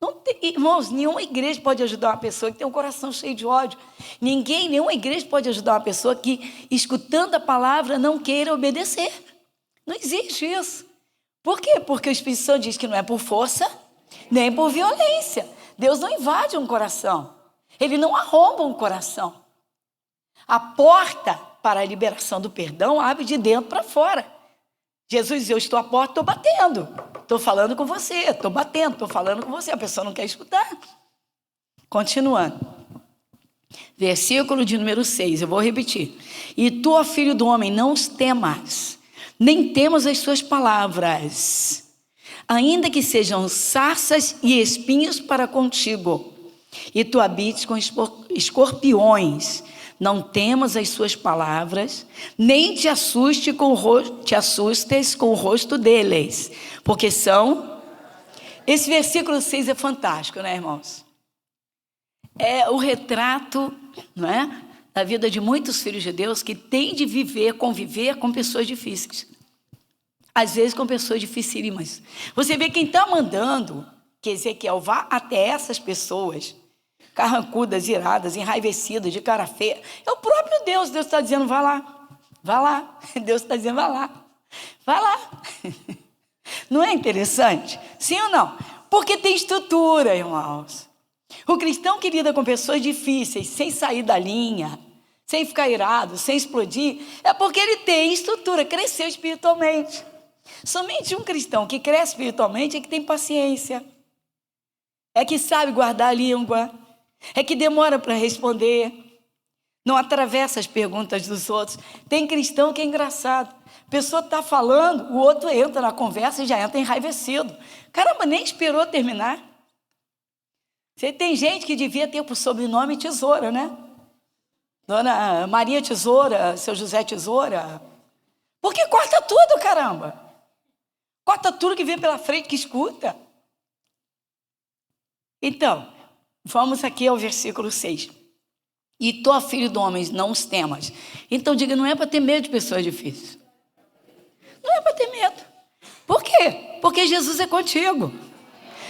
Não tem, irmãos, nenhuma igreja pode ajudar uma pessoa que tem um coração cheio de ódio. Nenhuma igreja pode ajudar uma pessoa que, escutando a palavra, não queira obedecer. Não existe isso. Por quê? Porque o Espírito Santo diz que não é por força, nem por violência. Deus não invade um coração. Ele não arromba um coração. A porta para a liberação do perdão abre de dentro para fora. Jesus diz, eu estou à porta, estou batendo. Estou falando com você, estou batendo, estou falando com você. A pessoa não quer escutar. Continuando. Versículo de número 6, eu vou repetir. E tu, ó filho do homem, não os temas, nem temas as suas palavras, ainda que sejam sarças e espinhos para contigo, e tu habites com escorpiões, não temas as suas palavras, nem te assustes com o rosto deles, porque são... Esse versículo 6 é fantástico, né, irmãos? É o retrato, não é, da vida de muitos filhos de Deus que têm de conviver com pessoas difíceis. Às vezes com pessoas dificílimas. Você vê quem está mandando que Ezequiel vá até essas pessoas, carrancudas, iradas, enraivecidas, de cara feia. É o próprio Deus. Deus está dizendo, vá lá, vá lá. Deus está dizendo, vá lá, vá lá. Não é interessante? Sim ou não? Porque tem estrutura, irmãos. O cristão que lida com pessoas difíceis, sem sair da linha, sem ficar irado, sem explodir, é porque ele tem estrutura, cresceu espiritualmente. Somente um cristão que cresce espiritualmente é que tem paciência, é que sabe guardar a língua, é que demora para responder, não atravessa as perguntas dos outros. Tem cristão que é engraçado, a pessoa está falando, o outro entra na conversa e já entra enraivecido. Caramba, nem esperou terminar. Você tem gente que devia ter por sobrenome Tesoura, né? Dona Maria Tesoura, seu José Tesoura. Porque corta tudo, caramba. Corta tudo que vem pela frente, que escuta. Então, vamos aqui ao versículo 6. E tu, filho do homem, não os temas. Então diga, não é para ter medo de pessoas difíceis. Não é para ter medo. Por quê? Porque Jesus é contigo.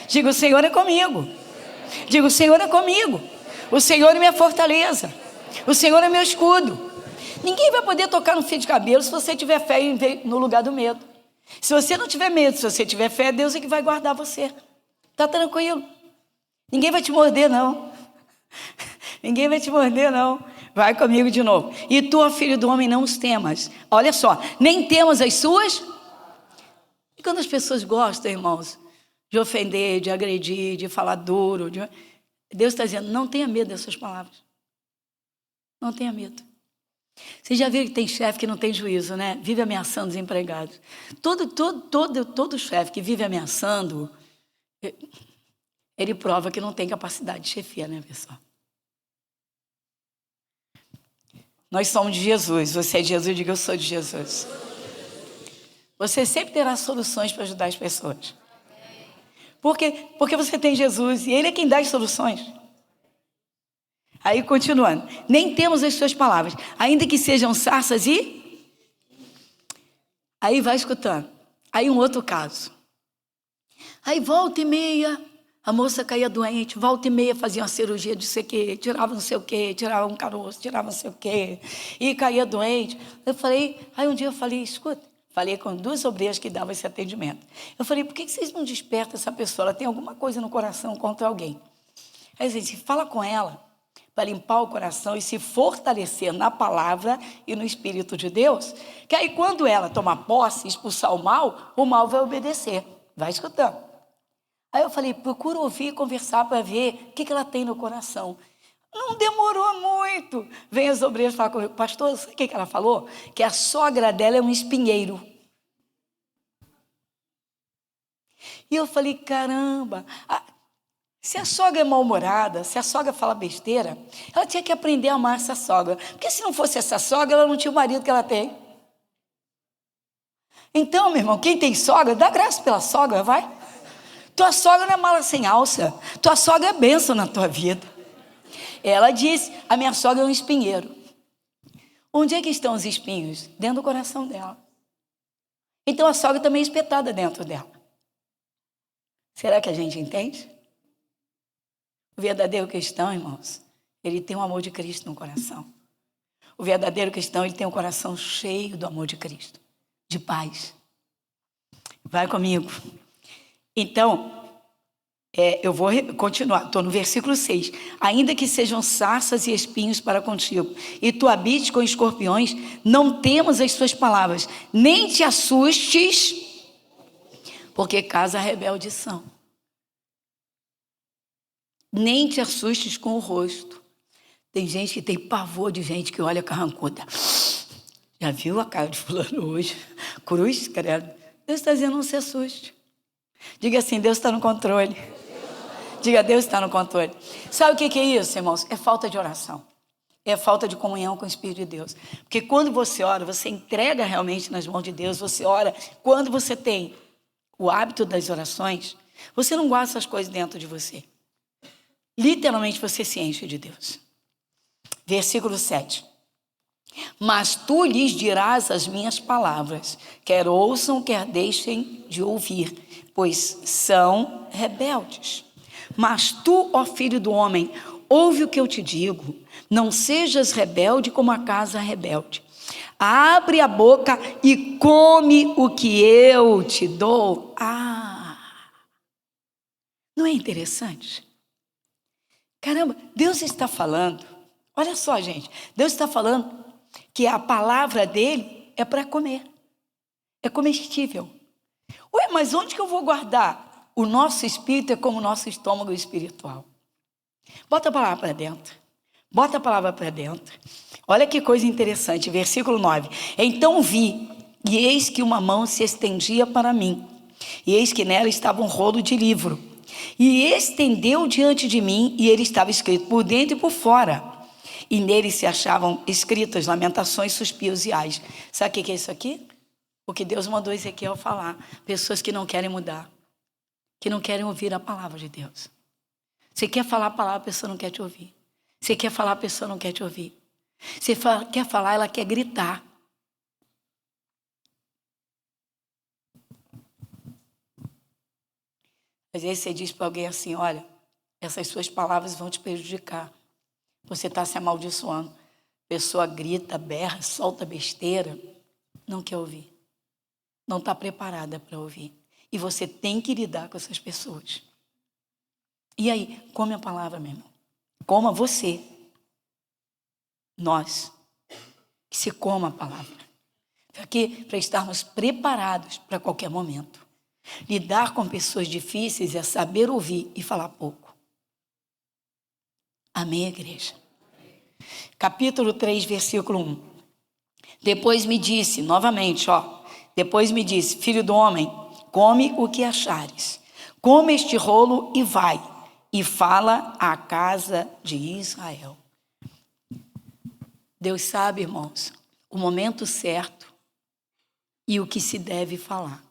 Diga, o Senhor é comigo. Diga, o Senhor é comigo. O Senhor é minha fortaleza. O Senhor é meu escudo. Ninguém vai poder tocar no fio de cabelo se você tiver fé no lugar do medo. Se você não tiver medo, se você tiver fé, Deus é que vai guardar você. Está tranquilo. Ninguém vai te morder, não. Ninguém vai te morder, não. Vai comigo de novo. E tu, filho do homem, não os temas. Olha só, nem temas as suas. E quando as pessoas gostam, irmãos, de ofender, de agredir, de falar duro, Deus está dizendo, não tenha medo dessas palavras. Não tenha medo. Você já viu que tem chefe que não tem juízo, né? Vive ameaçando os empregados. Todo chefe que vive ameaçando, ele prova que não tem capacidade de chefia, né, pessoal? Nós somos de Jesus. Você é de Jesus, diga eu sou de Jesus. Você sempre terá soluções para ajudar as pessoas. Por quê? Porque você tem Jesus e Ele é quem dá as soluções. Aí, continuando. Nem temos as suas palavras, ainda que sejam sarças e... Aí vai escutando. Aí um outro caso. Aí volta e meia, a moça caía doente, volta e meia fazia uma cirurgia de não sei o quê, tirava não sei o quê, tirava um caroço, tirava não sei o quê, e caía doente. Aí um dia eu falei, escuta, falei com 2 obreiras que davam esse atendimento. Eu falei, por que vocês não despertam essa pessoa? Ela tem alguma coisa no coração contra alguém. Aí a gente fala com ela, para limpar o coração e se fortalecer na palavra e no Espírito de Deus, que aí quando ela tomar posse, expulsar o mal vai obedecer. Vai escutando. Aí eu falei, procura ouvir e conversar para ver o que ela tem no coração. Não demorou muito. Vem as obreiras falar comigo, pastor, sabe o que ela falou? Que a sogra dela é um espinheiro. E eu falei, caramba... Se a sogra é mal-humorada, se a sogra fala besteira, ela tinha que aprender a amar essa sogra. Porque se não fosse essa sogra, ela não tinha o marido que ela tem. Então, meu irmão, quem tem sogra, dá graça pela sogra, vai. Tua sogra não é mala sem alça. Tua sogra é bênção na tua vida. Ela disse, a minha sogra é um espinheiro. Onde é que estão os espinhos? Dentro do coração dela. Então a sogra também é espetada dentro dela. Será que a gente entende? O verdadeiro cristão, irmãos, ele tem o amor de Cristo no coração. O verdadeiro cristão, ele tem um coração cheio do amor de Cristo, de paz. Vai comigo. Então, eu vou continuar, estou no versículo 6. Ainda que sejam sarças e espinhos para contigo, e tu habites com escorpiões, não temas as suas palavras, nem te assustes, porque casa rebelde são. Nem te assustes com o rosto. Tem gente que tem pavor de gente que olha carrancuda. Já viu a cara de fulano hoje? Cruz, credo. Deus está dizendo, não se assuste. Diga assim, Deus está no controle. Diga, Deus está no controle. Sabe o que é isso, irmãos? É falta de oração. é falta de comunhão com o Espírito de Deus. Porque quando você ora, você entrega realmente nas mãos de Deus, você ora. Quando você tem o hábito das orações, você não guarda essas coisas dentro de você. Literalmente você se enche de Deus. Versículo 7. Mas tu lhes dirás as minhas palavras, quer ouçam, quer deixem de ouvir, pois são rebeldes. Mas tu, ó filho do homem, ouve o que eu te digo, não sejas rebelde como a casa rebelde. Abre a boca e come o que eu te dou. Não é interessante? Caramba, Deus está falando, olha só, gente, Deus está falando que a palavra dele é para comer, é comestível. Ué, mas onde que eu vou guardar? O nosso espírito é como o nosso estômago espiritual. Bota a palavra para dentro, bota a palavra para dentro. Olha que coisa interessante, versículo 9. Então vi, e eis que uma mão se estendia para mim, e eis que nela estava um rolo de livro, e estendeu diante de mim, e ele estava escrito por dentro e por fora. E nele se achavam escritas lamentações, suspiros e ais. Sabe o que é isso aqui? O que Deus mandou Ezequiel falar. Pessoas que não querem mudar, que não querem ouvir a palavra de Deus. Você quer falar a palavra, a pessoa não quer te ouvir. Você quer falar, a pessoa não quer te ouvir. Você quer falar, ela quer gritar. Às vezes você diz para alguém assim, olha, essas suas palavras vão te prejudicar. Você está se amaldiçoando. A pessoa grita, berra, solta besteira, não quer ouvir. Não está preparada para ouvir. E você tem que lidar com essas pessoas. E aí, come a palavra, meu irmão. Coma você. Nós. Que se coma a palavra. Para estarmos preparados para qualquer momento. Lidar com pessoas difíceis é saber ouvir e falar pouco. Amém, igreja? Capítulo 3, versículo 1. Depois me disse, novamente, depois me disse, filho do homem, come o que achares. Come este rolo e vai, e fala à casa de Israel. Deus sabe, irmãos, o momento certo e o que se deve falar.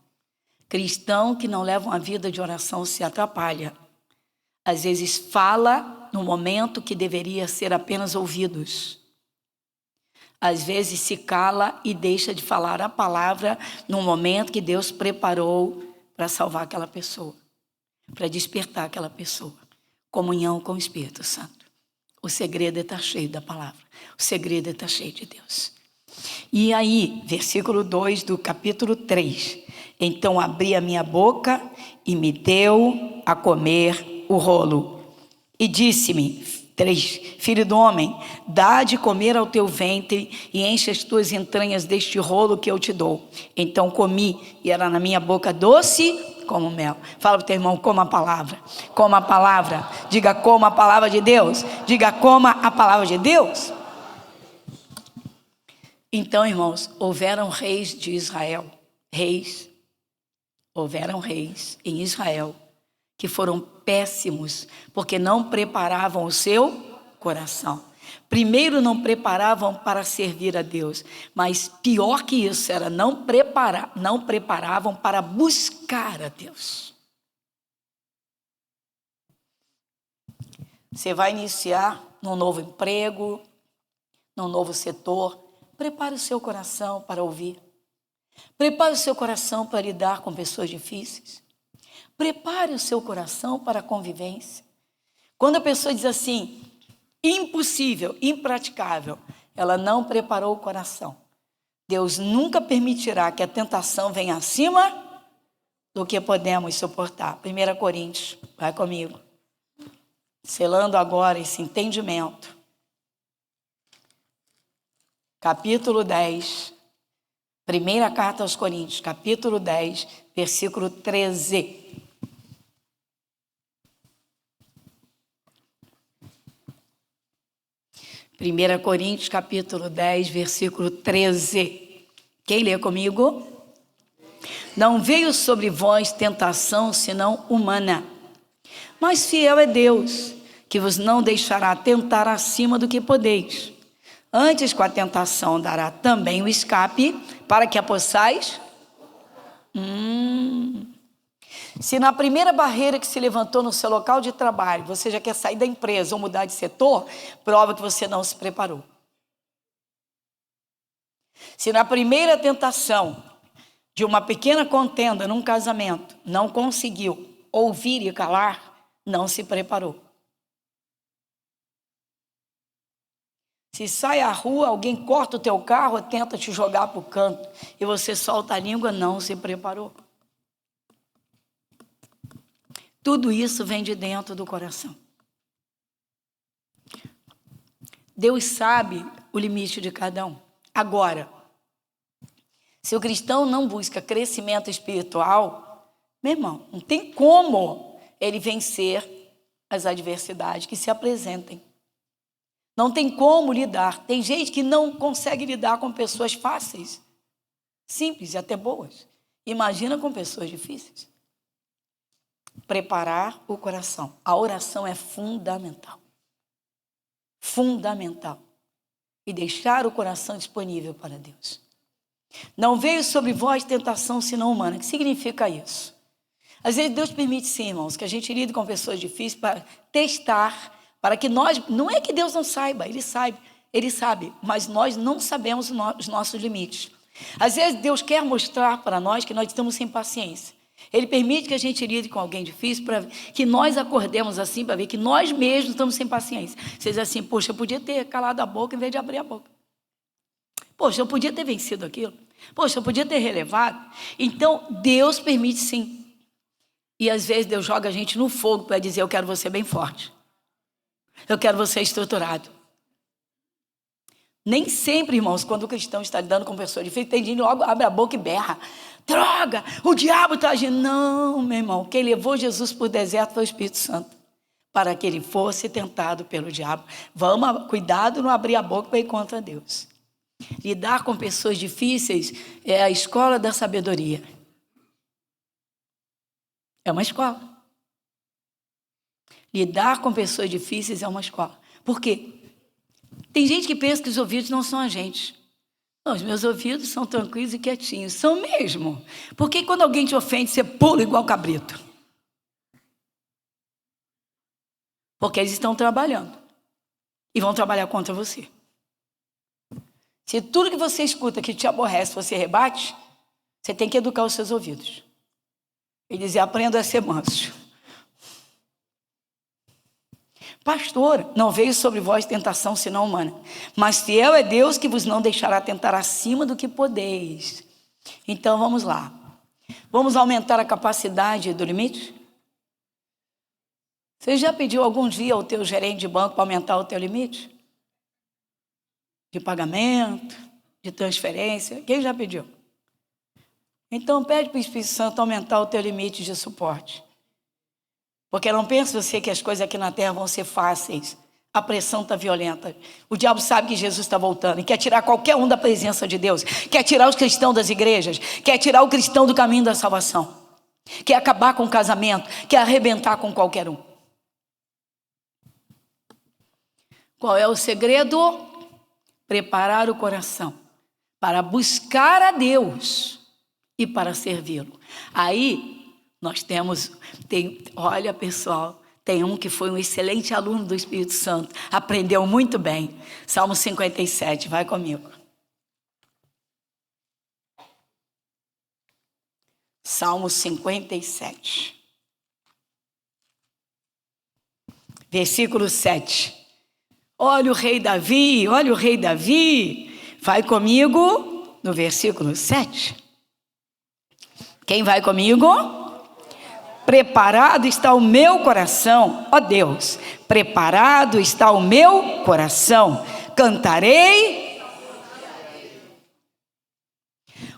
Cristão que não leva uma vida de oração se atrapalha. Às vezes fala no momento que deveria ser apenas ouvidos. Às vezes se cala e deixa de falar a palavra no momento que Deus preparou para salvar aquela pessoa, para despertar aquela pessoa. Comunhão com o Espírito Santo. O segredo é estar cheio da palavra. O segredo é estar cheio de Deus. E aí, versículo 2 do capítulo 3. Então abri a minha boca e me deu a comer o rolo. E disse-me, 3, filho do homem, dá de comer ao teu ventre e enche as tuas entranhas deste rolo que eu te dou. Então comi e era na minha boca doce como mel. Fala para o teu irmão, coma a palavra. Coma a palavra. Diga, coma a palavra de Deus. Diga, coma a palavra de Deus. Então, irmãos, houveram reis de Israel. Houveram reis em Israel que foram péssimos, porque não preparavam o seu coração. Primeiro, não preparavam para servir a Deus, mas pior que isso era não preparavam para buscar a Deus. Você vai iniciar num novo emprego, num novo setor, prepare o seu coração para ouvir. Prepare o seu coração para lidar com pessoas difíceis. Prepare o seu coração para a convivência. Quando a pessoa diz assim, impossível, impraticável, ela não preparou o coração. Deus nunca permitirá que a tentação venha acima do que podemos suportar. 1 Coríntios, vai comigo. Selando agora esse entendimento. Capítulo 10. Primeira carta aos Coríntios, capítulo 10, versículo 13. 1 Coríntios, capítulo 10, versículo 13. Quem lê comigo? Não veio sobre vós tentação, senão humana. Mas fiel é Deus, que vos não deixará tentar acima do que podeis, Antes com a tentação dará também o escape, para que a possais. Se na primeira barreira que se levantou no seu local de trabalho, você já quer sair da empresa ou mudar de setor, prova que você não se preparou. Se na primeira tentação de uma pequena contenda num casamento, não conseguiu ouvir e calar, não se preparou. Se sai à rua, alguém corta o teu carro, tenta te jogar para o canto, e você solta a língua, não se preparou. Tudo isso vem de dentro do coração. Deus sabe o limite de cada um. Agora, se o cristão não busca crescimento espiritual, meu irmão, não tem como ele vencer as adversidades que se apresentem. Não tem como lidar. Tem gente que não consegue lidar com pessoas fáceis, simples e até boas. Imagina com pessoas difíceis. Preparar o coração. A oração é fundamental. Fundamental. E deixar o coração disponível para Deus. Não veio sobre vós tentação senão humana. O que significa isso? Às vezes Deus permite sim, irmãos, que a gente lide com pessoas difíceis para testar, para que nós, não é que Deus não saiba, Ele sabe, mas nós não sabemos os nossos limites. Às vezes Deus quer mostrar para nós que nós estamos sem paciência. Ele permite que a gente lide com alguém difícil, para que nós acordemos assim, para ver que nós mesmos estamos sem paciência. Você diz assim, poxa, eu podia ter calado a boca em vez de abrir a boca. Poxa, eu podia ter vencido aquilo. Poxa, eu podia ter relevado. Então, Deus permite sim. E às vezes Deus joga a gente no fogo para dizer, eu quero você bem forte. Eu quero você estruturado. Nem sempre, irmãos, quando o cristão está lidando com pessoas difíceis, tem gente que logo abre a boca e berra. Droga, o diabo está agindo. Não, meu irmão, quem levou Jesus para o deserto foi o Espírito Santo, para que ele fosse tentado pelo diabo. Cuidado não abrir a boca para ir contra Deus. Lidar com pessoas difíceis é a escola da sabedoria. É uma escola. Lidar com pessoas difíceis é uma escola. Por quê? Tem gente que pensa que os ouvidos não são a gente. Não, os meus ouvidos são tranquilos e quietinhos. São mesmo. Porque quando alguém te ofende, você pula igual cabrito. Porque eles estão trabalhando. E vão trabalhar contra você. Se tudo que você escuta que te aborrece, você rebate, você tem que educar os seus ouvidos. E dizer, aprenda a ser manso. Pastor, não veio sobre vós tentação senão humana, mas fiel é Deus que vos não deixará tentar acima do que podeis. Então vamos lá. Vamos aumentar a capacidade do limite? Você já pediu algum dia ao teu gerente de banco para aumentar o teu limite? De pagamento, de transferência? Quem já pediu? Então pede para o Espírito Santo aumentar o teu limite de suporte. Porque não pensa você que as coisas aqui na terra vão ser fáceis. A pressão está violenta. O diabo sabe que Jesus está voltando e quer tirar qualquer um da presença de Deus. Quer tirar os cristãos das igrejas. Quer tirar o cristão do caminho da salvação. Quer acabar com o casamento. Quer arrebentar com qualquer um. Qual é o segredo? Preparar o coração para buscar a Deus e para servi-lo. Aí nós olha pessoal, tem um que foi um excelente aluno do Espírito Santo, aprendeu muito bem. Salmo 57, vai comigo. Salmo 57. Versículo 7. Olha o rei Davi, vai comigo no versículo 7. Quem vai comigo? Preparado está o meu coração, ó Deus, preparado está o meu coração, cantarei.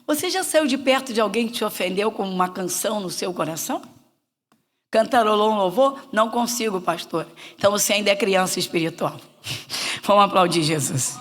Você já saiu de perto de alguém que te ofendeu com uma canção no seu coração? Cantarolou um louvor? Não consigo, pastor. Então você ainda é criança espiritual. Vamos aplaudir Jesus.